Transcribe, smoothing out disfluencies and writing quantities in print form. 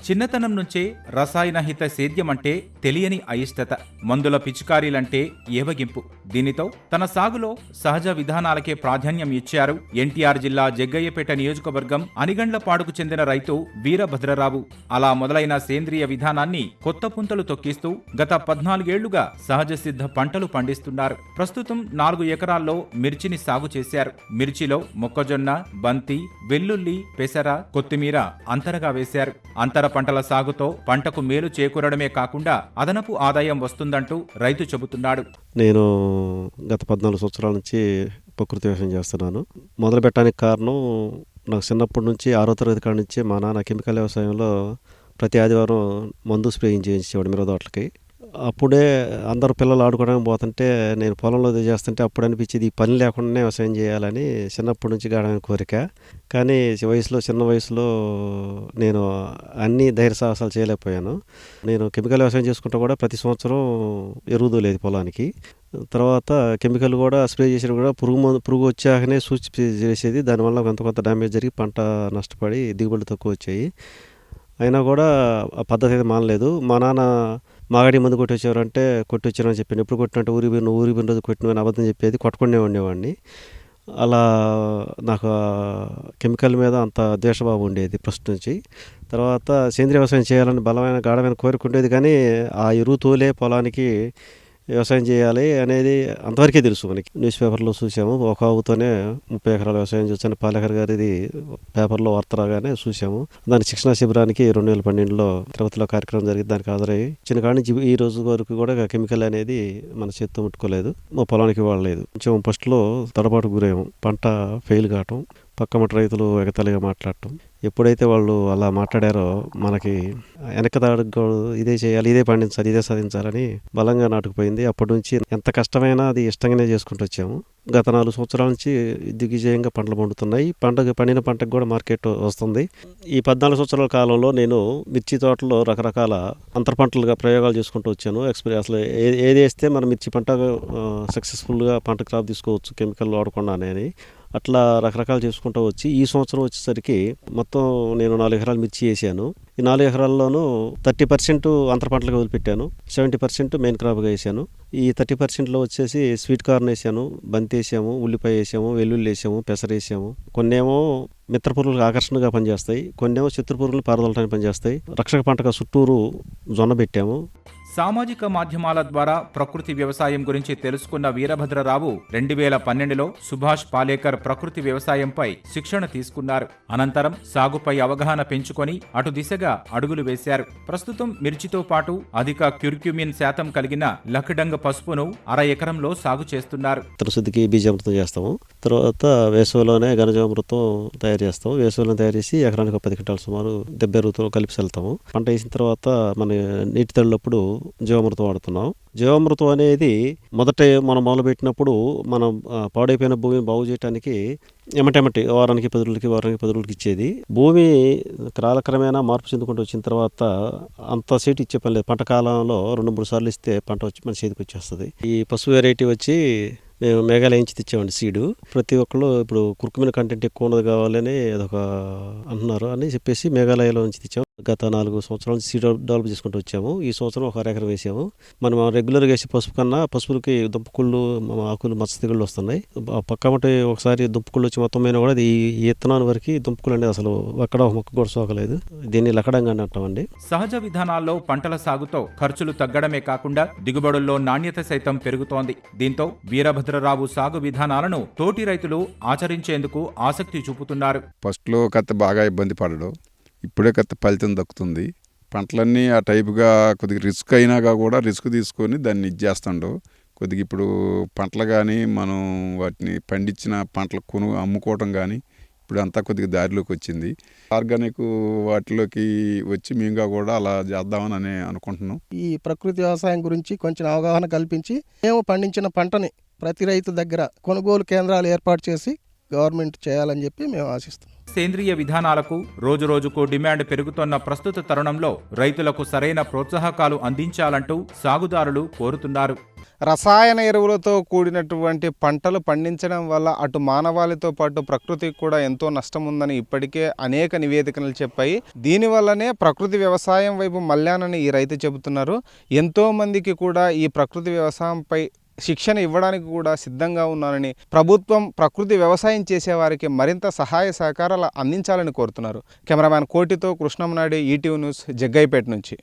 చిన్నతనం నుంచే రసాయనహిత సేద్యమంటే తెలియని అయిష్టత, మందుల పిచికారీలంటే ఏవగింపు. దీనితో తన సాగులో సహజ విధానాలకే ప్రాధాన్యం ఇచ్చారు ఎన్టీఆర్ జిల్లా జగ్గయ్యపేట నియోజకవర్గం అనిగండ్లపాడుకు చెందిన రైతు వీరభద్రరావు. అలా మొదలైన సేంద్రియ విధానాన్ని కొత్త పుంతలు తొక్కిస్తూ గత 14 ఏళ్లుగా సహజ సిద్ధ పంటలు పండిస్తున్నారు. ప్రస్తుతం 4 ఎకరాల్లో మిర్చిని సాగు చేశారు. మిర్చిలో మొక్కజొన్న, బంతి, వెల్లుల్లి, పెసర, కొత్తిమీర అంతరగా వేశారు. అంతర పంటల సాగుతో పంటకు మేలు చేకూరడమే కాకుండా అదనపు ఆదాయం వస్తుందంటూ రైతు చెబుతున్నాడు. నేను గత 14 సంవత్సరాల నుంచి ప్రకృతి వ్యవసాయం చేస్తున్నాను. మొదలు పెట్టడానికి కారణం, నాకు చిన్నప్పటి నుంచి 6వ తరగతి కాడి నుంచి మా నాన్న కెమికల్ వ్యవసాయంలో ప్రతి ఆదివారం మందు స్ప్రేయింగ్ చేయించేవాడు మిరప తోటలకి. అప్పుడే అందరు పిల్లలు ఆడుకోవడానికి పోతుంటే నేను పొలంలో చేస్తుంటే అప్పుడు అనిపించేది ఈ పని లేకుండానే వ్యవసాయం చేయాలని చిన్నప్పటి నుంచి గాఢమైన కోరిక. కానీ చిన్న వయసులో నేను అన్ని ధైర్య సాహసాలు చేయలేకపోయాను. నేను కెమికల్ వ్యవసాయం చేసుకుంటూ కూడా ప్రతి సంవత్సరం ఎరువుదో లేదు పొలానికి. తర్వాత కెమికల్ కూడా స్ప్రే చేసిన కూడా పురుగు వచ్చాకనే సూచి చేసేది. దానివల్ల కొంత డ్యామేజ్ జరిగి పంట నష్టపడి దిగుబడి తక్కువ వచ్చాయి. అయినా కూడా ఆ పద్ధతి అయితే మానలేదు. మా నాన్న మాగాడి మందు కొట్టొచ్చేవారంటే కొట్టొచ్చారని చెప్పాను. ఎప్పుడు కొట్టినట్టు ఊరి పోయిన రోజు కొట్టిన అబద్ధం చెప్పేది, కొట్టకుండా ఉండేవాడిని. అలా నాకు కెమికల్ మీద అంత ద్వేషభావం ఉండేది ఫస్ట్ నుంచి. తర్వాత సేంద్రీయ వ్యవసాయం చేయాలని బలమైన గాఢమైన కోరిక ఉండేది. కానీ ఆ ఎరువు తోలే పొలానికి వ్యవసాయం చేయాలి అనేది అంతవరకే తెలుసు మనకి. న్యూస్ పేపర్లో చూసాము, ఒక ఆవుతోనే 30 ఎకరాల వ్యవసాయం చూసాను. పాలేకర్ గారిది పేపర్లో వార్త రాగానే చూసాము. దాని శిక్షణా శిబిరానికి 2012లో తిరుపతిలో కార్యక్రమం జరిగింది. దానికి హాజరయ్యి చిన్న కాడి నుంచి ఈ రోజు వరకు కూడా కెమికల్ అనేది మన చేత్తో ముట్టుకోలేదు, మా పొలానికి వాడలేదు. కొంచెం ఫస్ట్లో తడబాటు గురయ్యాము. పంట ఫెయిల్ కావటం, పక్క మట్టి రైతులు ఎగతాళిగా మాట్లాడటం. ఎప్పుడైతే వాళ్ళు అలా మాట్లాడారో మనకి వెనకదాడుకు ఇదే చేయాలి, ఇదే పండించాలి, ఇదే సాధించాలని బలంగా నాటుకుపోయింది. అప్పటి నుంచి ఎంత కష్టమైనా అది ఇష్టంగానే చేసుకుంటూ వచ్చాము. గత 4 సంవత్సరాల నుంచి దిగ్విజయంగా పంటలు పండుతున్నాయి. పండిన పంటకు కూడా మార్కెట్ వస్తుంది. ఈ 14 సంవత్సరాల కాలంలో నేను మిర్చి తోటలో రకరకాల అంతర పంటలుగా ప్రయోగాలు చేసుకుంటూ వచ్చాను. అసలు ఏది వేస్తే మన మిర్చి పంట సక్సెస్ఫుల్గా పంట క్రాప్ తీసుకోవచ్చు కెమికల్ వాడకుండానే అని అట్లా రకరకాలు చేసుకుంటూ వచ్చి ఈ సంవత్సరం వచ్చేసరికి మొత్తం నేను 4 ఎకరాలు మిర్చి వేసాను. ఈ 4 ఎకరాల్లోనూ 30% అంతర పంటలుగా వదిలిపెట్టాను, 70% మెయిన్ క్రాప్గా వేసాను. ఈ 30%లో వచ్చేసి స్వీట్ కార్న్ వేసాను, బంతి వేసాము, ఉల్లిపాయ వేసాము, వెల్లుల్లి వేసాము, పెసర వేసాము. కొన్నేమో మిత్ర పురుగులకు ఆకర్షణగా పనిచేస్తాయి, కొన్నేమో శత్రు పురుగులు పారదోలటానికి పనిచేస్తాయి. రక్షక పంటగా చుట్టూరు జొన్న పెట్టాము. సామాజిక మాధ్యమాల ద్వారా ప్రకృతి వ్యవసాయం గురించి తెలుసుకున్న వీరభద్రరావు 2012లో సుభాష్ పాలేకర్ ప్రకృతి వ్యవసాయంపై శిక్షణ తీసుకున్నారు. అనంతరం సాగుపై అవగాహన పెంచుకొని అటు దిశగా అడుగులు వేశారు. ప్రస్తుతం మిర్చితో పాటు అధిక క్యుర్క్యుమిన్ శాతం కలిగిన లఖడంగ పసుపును 1/2 ఎకరంలో సాగు చేస్తున్నారు. శుద్ధికి బీజామృతం చేస్తాము. తర్వాత వేసవిలోనే ఘనజీవామృతం తయారు చేస్తాము. వేసవిలో తయారు చేసి ఎకరానికి 10 క్వింటాల సుమారు 70 ఎరువుతో కలిపి వెళ్తాము. పంట వేసిన తర్వాత మన నీటి తడినప్పుడు జీవామృతం వాడుతున్నాం. జీవామృతం అనేది మనం మొదలుపెట్టినప్పుడు మనం పాడైపోయిన భూమిని బాగు చేయడానికి ఎమటెమటి వారానికి 10 రోజులకి ఇచ్చేది. భూమి కాలక్రమేణా మార్పు చెందుకుంటూ వచ్చిన తర్వాత అంత సీటు ఇచ్చే పని లేదు. పంట కాలంలో 2-3 సార్లు ఇస్తే పంట వచ్చి మన చేతికి వచ్చేస్తుంది. ఈ పసుపు వెరైటీ వచ్చి మేము మేఘాలయ నుంచి తెచ్చామండి సీడు. ప్రతి ఒక్కళ్ళు ఇప్పుడు కుర్కుమిన కంటెంట్ ఎక్కువ ఉన్నది కావాలని అదొక అంటున్నారు అని చెప్పేసి మేఘాలయలో నుంచి తెచ్చాము. గత 4 సంవత్సరాల నుంచి సీడ్ డెవలప్ చేసుకుంటూ వచ్చాము. ఈ సంవత్సరం 1 ఎకరం వేసాము. మనం రెగ్యులర్గా వేసే పసుపు కన్నా పసుపులకి దుంపకుళ్ళు, ఆకులు, మచ్చ తెగుళ్ళు వస్తున్నాయి. పక్కమటి ఒకసారి దుంపకుళ్ళు వచ్చి మొత్తం మీద కూడా ఈ ఇత్తనాన్ని వరకు దుంపకులు అనేది అసలు అక్కడ ఒక మొక్క కూడా సోకలేదు. దీన్ని లకడంగా అంటామండి. సహజ విధానాల్లో పంటల సాగుతో ఖర్చులు తగ్గడమే కాకుండా దిగుబడుల్లో నాణ్యత సైతం పెరుగుతోంది. దీంతో వీరభద్రరావు సాగు విధానాలను తోటి రైతులు ఆచరించేందుకు ఆసక్తి చూపుతున్నారు. ఫస్ట్లో కత్త బాగా ఇబ్బంది పడడం, ఇప్పుడే కత్త ఫలితం దక్కుతుంది. పంటలన్నీ ఆ టైపుగా కొద్దిగా రిస్క్ అయినాక కూడా రిస్క్ తీసుకొని దాన్ని ఇచ్చేస్తుండవు. కొద్దిగా ఇప్పుడు పంటలు కానీ మనం వాటిని పండించిన పంటలు అమ్ముకోవటం కానీ ఇప్పుడు అంతా కొద్దిగా దారిలోకి వచ్చింది. ఆర్గానిక్ వాటిలోకి వచ్చి మేముగా కూడా అలా చేద్దామని అనుకుంటున్నాం. ఈ ప్రకృతి వ్యవసాయం గురించి కొంచెం అవగాహన కల్పించి మేము పండించిన పంటని ప్రతి రైతు దగ్గర కొనుగోలు కేంద్రాలు ఏర్పాటు చేసి గవర్నమెంట్ చేయాలని చెప్పి మేము ఆశిస్తున్నాం. సేంద్రియ విధానాలకు రోజురోజుకు డిమాండ్ పెరుగుతోన్న ప్రస్తుత తరుణంలో రైతులకు సరైన ప్రోత్సాహకాలు అందించాలంటూ సాగుదారులు కోరుతున్నారు. రసాయన ఎరువులతో కూడినటువంటి పంటలు పండించడం వల్ల అటు మానవాళితో పాటు ప్రకృతికి కూడా ఎంతో నష్టం ఉందని ఇప్పటికే అనేక నివేదికలు చెప్పాయి. దీనివల్లనే ప్రకృతి వ్యవసాయం వైపు మళ్ళానని ఈ రైతు చెబుతున్నారు. ఎంతోమందికి కూడా ఈ ప్రకృతి వ్యవసాయంపై శిక్షణ ఇవ్వడానికి కూడా సిద్ధంగా ఉన్నానని, ప్రభుత్వం ప్రకృతి వ్యవసాయం చేసేవారికి మరింత సహాయ సహకారాలు అందించాలని కోరుతున్నారు. కెమెరామ్యాన్ కోటితో కృష్ణంనాయుడు, ఈటీవీ న్యూస్, జగ్గయ్యపేట నుంచి.